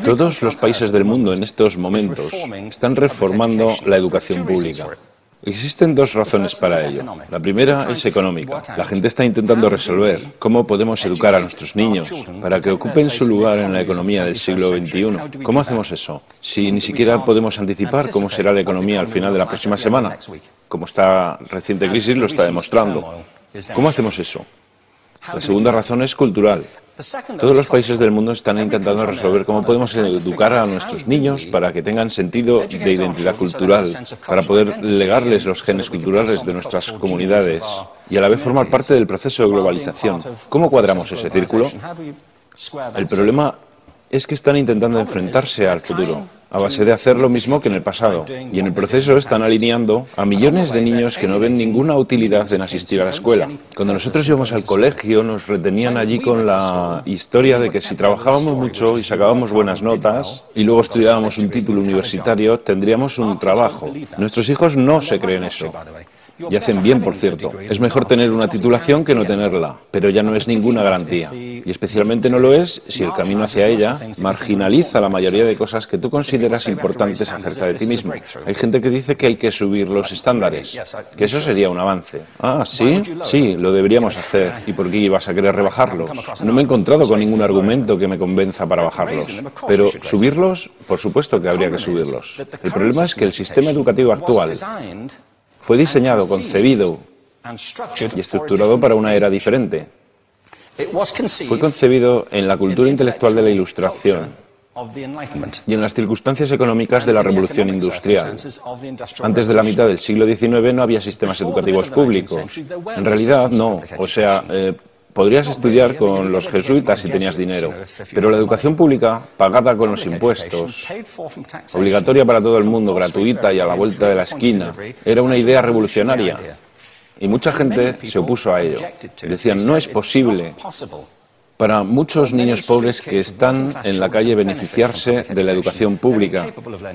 Todos los países del mundo en estos momentos están reformando la educación pública. Existen dos razones para ello. La primera es económica. La gente está intentando resolver cómo podemos educar a nuestros niños para que ocupen su lugar en la economía del siglo XXI. ¿Cómo hacemos eso? Si ni siquiera podemos anticipar cómo será la economía al final de la próxima semana, como esta reciente crisis lo está demostrando. ¿Cómo hacemos eso? La segunda razón es cultural. Todos los países del mundo están intentando resolver cómo podemos educar a nuestros niños para que tengan sentido de identidad cultural, para poder legarles los genes culturales de nuestras comunidades y a la vez formar parte del proceso de globalización. ¿Cómo cuadramos ese círculo? El problema es que están intentando enfrentarse al futuro, a base de hacer lo mismo que en el pasado. Y en el proceso están alineando a millones de niños que no ven ninguna utilidad en asistir a la escuela. Cuando nosotros íbamos al colegio nos retenían allí con la historia de que si trabajábamos mucho y sacábamos buenas notas y luego estudiábamos un título universitario, tendríamos un trabajo. Nuestros hijos no se creen eso. Y hacen bien, por cierto. Es mejor tener una titulación que no tenerla, pero ya no es ninguna garantía. Y especialmente no lo es si el camino hacia ella marginaliza la mayoría de cosas que tú consideras importantes acerca de ti mismo. Hay gente que dice que hay que subir los estándares, que eso sería un avance. Ah, ¿sí? Sí, lo deberíamos hacer. ¿Y por qué ibas a querer rebajarlos? No me he encontrado con ningún argumento que me convenza para bajarlos. Pero subirlos, por supuesto que habría que subirlos. El problema es que el sistema educativo actual fue diseñado, concebido y estructurado para una era diferente. Fue concebido en la cultura intelectual de la Ilustración y en las circunstancias económicas de la Revolución Industrial. Antes de la mitad del siglo XIX no había sistemas educativos públicos. En realidad no, o sea, podrías estudiar con los jesuitas si tenías dinero, pero la educación pública, pagada con los impuestos, obligatoria para todo el mundo, gratuita y a la vuelta de la esquina, era una idea revolucionaria. Y mucha gente se opuso a ello. Decían, no es posible para muchos niños pobres que están en la calle beneficiarse de la educación pública.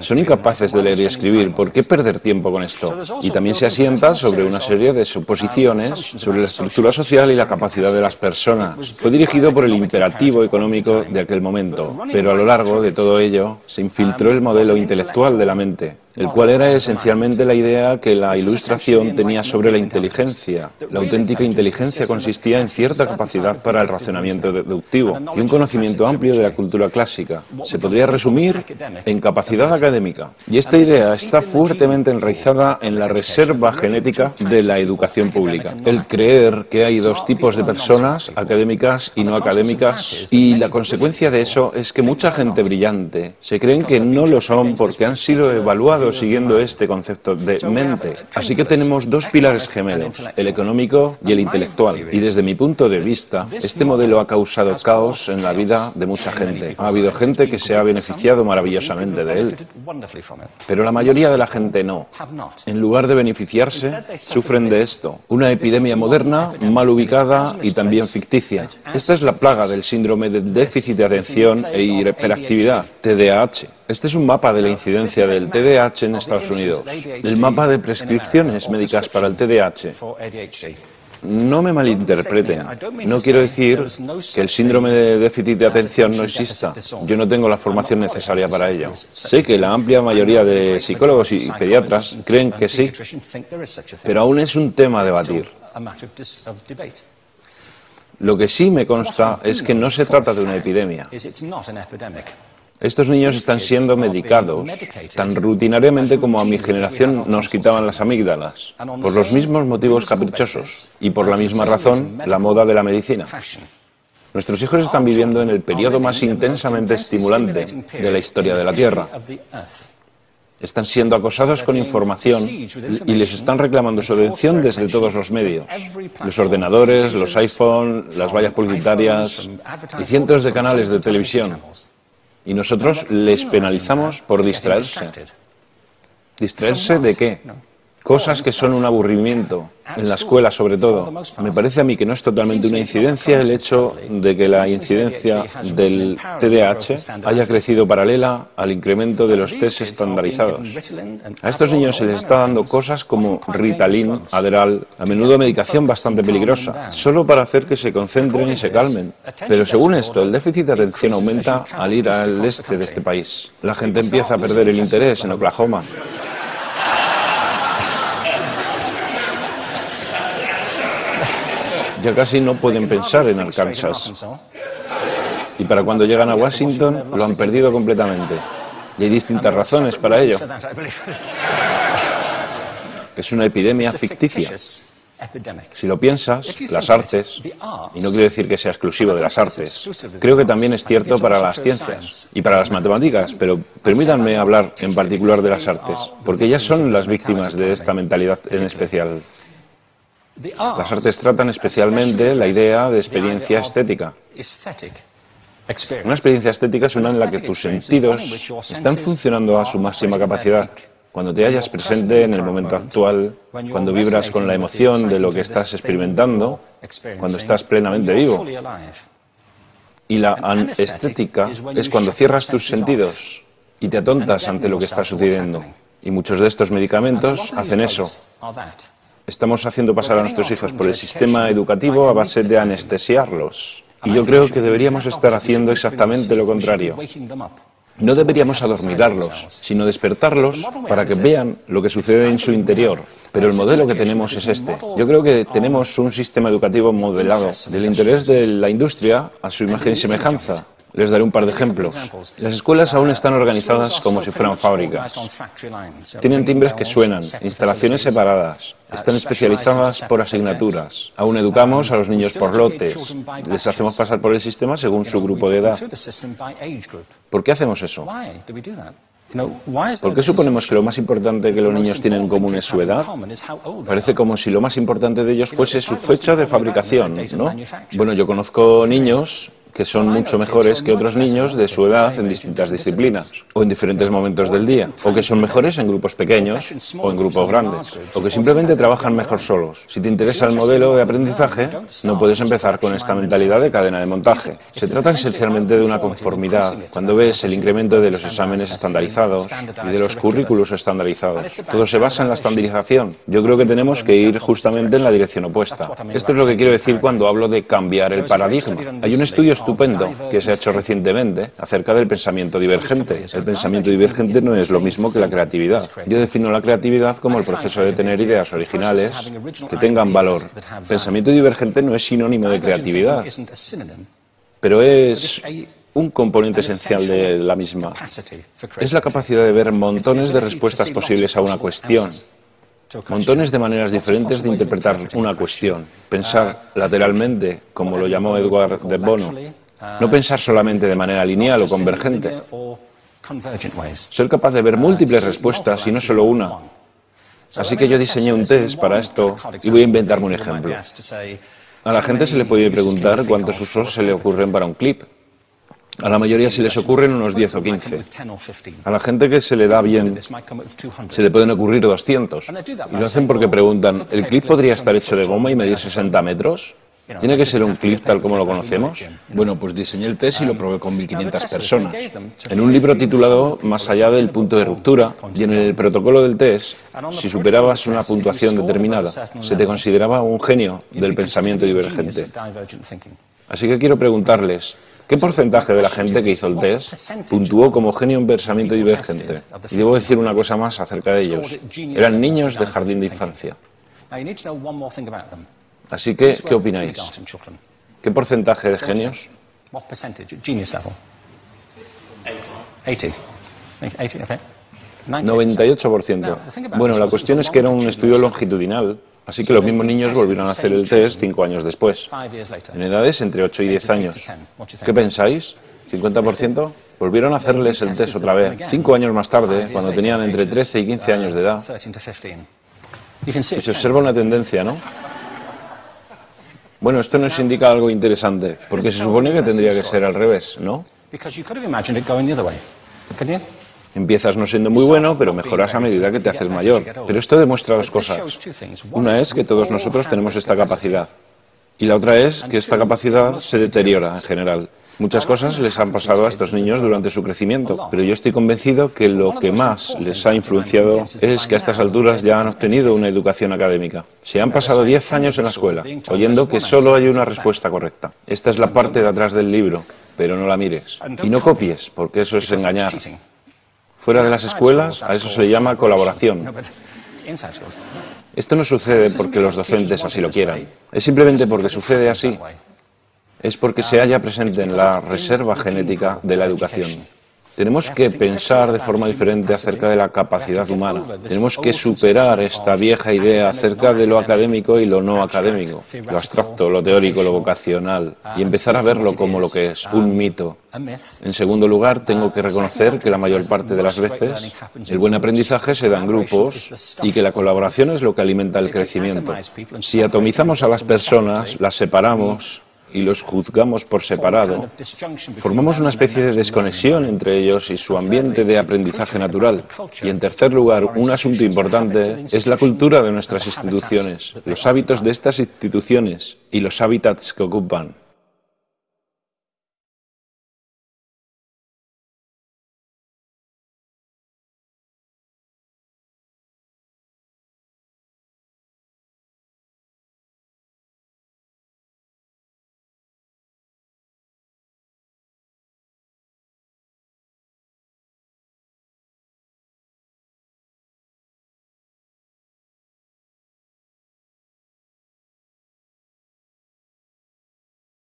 Son incapaces de leer y escribir. ¿Por qué perder tiempo con esto? Y también se asienta sobre una serie de suposiciones sobre la estructura social y la capacidad de las personas. Fue dirigido por el imperativo económico de aquel momento, pero a lo largo de todo ello se infiltró el modelo intelectual de la mente, el cual era esencialmente la idea que la Ilustración tenía sobre la inteligencia. La auténtica inteligencia consistía en cierta capacidad para el razonamiento deductivo y un conocimiento amplio de la cultura clásica. Se podría resumir en capacidad académica. Y esta idea está fuertemente enraizada en la reserva genética de la educación pública. El creer que hay dos tipos de personas, académicas y no académicas, y la consecuencia de eso es que mucha gente brillante se creen que no lo son porque han sido evaluados siguiendo este concepto de mente. Así que tenemos dos pilares gemelos, el económico y el intelectual. Y desde mi punto de vista, este modelo ha causado caos en la vida de mucha gente. Ha habido gente que se ha beneficiado maravillosamente de él, pero la mayoría de la gente no. En lugar de beneficiarse, sufren de esto. Una epidemia moderna, mal ubicada y también ficticia. Esta es la plaga del síndrome de déficit de atención e hiperactividad, TDAH. Este es un mapa de la incidencia del TDAH en Estados Unidos. El mapa de prescripciones médicas para el TDAH. No me malinterpreten. No quiero decir que el síndrome de déficit de atención no exista. Yo no tengo la formación necesaria para ello. Sé que la amplia mayoría de psicólogos y pediatras creen que sí, pero aún es un tema a debatir. Lo que sí me consta es que no se trata de una epidemia. Estos niños están siendo medicados tan rutinariamente como a mi generación nos quitaban las amígdalas, por los mismos motivos caprichosos y por la misma razón, la moda de la medicina. Nuestros hijos están viviendo en el periodo más intensamente estimulante de la historia de la Tierra. Están siendo acosados con información y les están reclamando su atención desde todos los medios. Los ordenadores, los iPhone, las vallas publicitarias y cientos de canales de televisión. Y nosotros les penalizamos por distraerse. ¿Distraerse de qué? Cosas que son un aburrimiento, en la escuela sobre todo. Me parece a mí que no es totalmente una incidencia el hecho de que la incidencia del TDAH haya crecido paralela al incremento de los test estandarizados. A estos niños se les está dando cosas como Ritalin, Adderall, a menudo medicación bastante peligrosa, solo para hacer que se concentren y se calmen. Pero según esto, el déficit de atención aumenta al ir al este de este país. La gente empieza a perder el interés en Oklahoma. Ya casi no pueden pensar en Arkansas. Y para cuando llegan a Washington, lo han perdido completamente. Y hay distintas razones para ello. Es una epidemia ficticia. Si lo piensas, las artes, y no quiero decir que sea exclusivo de las artes, creo que también es cierto para las ciencias y para las matemáticas, pero permítanme hablar en particular de las artes, porque ellas son las víctimas de esta mentalidad en especial. Las artes tratan especialmente la idea de experiencia estética. Una experiencia estética es una en la que tus sentidos están funcionando a su máxima capacidad. Cuando te hallas presente en el momento actual, cuando vibras con la emoción de lo que estás experimentando, cuando estás plenamente vivo. Y la anestética es cuando cierras tus sentidos y te atontas ante lo que está sucediendo. Y muchos de estos medicamentos hacen eso. Estamos haciendo pasar a nuestros hijos por el sistema educativo a base de anestesiarlos. Y yo creo que deberíamos estar haciendo exactamente lo contrario. No deberíamos adormilarlos, sino despertarlos para que vean lo que sucede en su interior. Pero el modelo que tenemos es este. Yo creo que tenemos un sistema educativo modelado del interés de la industria a su imagen y semejanza. Les daré un par de ejemplos. Las escuelas aún están organizadas como si fueran fábricas. Tienen timbres que suenan, instalaciones separadas, están especializadas por asignaturas. Aún educamos a los niños por lotes. Les hacemos pasar por el sistema según su grupo de edad. ¿Por qué hacemos eso? ¿Por qué suponemos que lo más importante que los niños tienen en común es su edad? Parece como si lo más importante de ellos fuese su fecha de fabricación, ¿no? Bueno, yo conozco niños que son mucho mejores que otros niños de su edad en distintas disciplinas, o en diferentes momentos del día, o que son mejores en grupos pequeños o en grupos grandes, o que simplemente trabajan mejor solos. Si te interesa el modelo de aprendizaje, no puedes empezar con esta mentalidad de cadena de montaje. Se trata esencialmente de una conformidad. Cuando ves el incremento de los exámenes estandarizados y de los currículos estandarizados, todo se basa en la estandarización. Yo creo que tenemos que ir justamente en la dirección opuesta. Esto es lo que quiero decir cuando hablo de cambiar el paradigma. Hay un estudio estupendo que se ha hecho recientemente acerca del pensamiento divergente. El pensamiento divergente no es lo mismo que la creatividad. Yo defino la creatividad como el proceso de tener ideas originales que tengan valor. Pensamiento divergente no es sinónimo de creatividad, pero es un componente esencial de la misma. Es la capacidad de ver montones de respuestas posibles a una cuestión. Montones de maneras diferentes de interpretar una cuestión. Pensar lateralmente, como lo llamó Edward de Bono. No pensar solamente de manera lineal o convergente. Ser capaz de ver múltiples respuestas y no solo una. Así que yo diseñé un test para esto y voy a inventarme un ejemplo. A la gente se le puede preguntar cuántos usos se le ocurren para un clip. A la mayoría se les ocurren unos 10 o 15. A la gente que se le da bien se le pueden ocurrir 200. Y lo hacen porque preguntan, ¿el clip podría estar hecho de goma y medir 60 metros? ¿Tiene que ser un clip tal como lo conocemos? Bueno, pues diseñé el test y lo probé con 1.500 personas. En un libro titulado Más allá del punto de ruptura, y en el protocolo del test, si superabas una puntuación determinada, se te consideraba un genio del pensamiento divergente. Así que quiero preguntarles, ¿qué porcentaje de la gente que hizo el test puntuó como genio en pensamiento divergente? Y debo decir una cosa más acerca de ellos. Eran niños de jardín de infancia. Así que, ¿qué opináis? ¿Qué porcentaje de genios? 98%. Bueno, la cuestión es que era un estudio longitudinal, así que los mismos niños volvieron a hacer el test 5 años después, en edades entre 8 y 10 años. ¿Qué pensáis? ¿50%? Volvieron a hacerles el test otra vez, 5 años más tarde, cuando tenían entre 13 y 15 años de edad. Y se observa una tendencia, ¿no? Bueno, esto nos indica algo interesante, porque se supone que tendría que ser al revés, ¿no? Empiezas no siendo muy bueno, pero mejoras a medida que te haces mayor. Pero esto demuestra dos cosas. Una es que todos nosotros tenemos esta capacidad. Y la otra es que esta capacidad se deteriora en general. Muchas cosas les han pasado a estos niños durante su crecimiento, pero yo estoy convencido que lo que más les ha influenciado es que a estas alturas ya han obtenido una educación académica. Se han pasado 10 años en la escuela, oyendo que solo hay una respuesta correcta. Esta es la parte de atrás del libro, pero no la mires. Y no copies, porque eso es engañar. Fuera de las escuelas, a eso se le llama colaboración. Esto no sucede porque los docentes así lo quieran, es simplemente porque sucede así. Es porque se halla presente en la reserva genética de la educación. Tenemos que pensar de forma diferente acerca de la capacidad humana. Tenemos que superar esta vieja idea acerca de lo académico y lo no académico, lo abstracto, lo teórico, lo vocacional, y empezar a verlo como lo que es, un mito. En segundo lugar, tengo que reconocer que la mayor parte de las veces el buen aprendizaje se da en grupos y que la colaboración es lo que alimenta el crecimiento. Si atomizamos a las personas, las separamos y los juzgamos por separado, formamos una especie de desconexión entre ellos y su ambiente de aprendizaje natural. Y en tercer lugar, un asunto importante es la cultura de nuestras instituciones, los hábitos de estas instituciones y los hábitats que ocupan.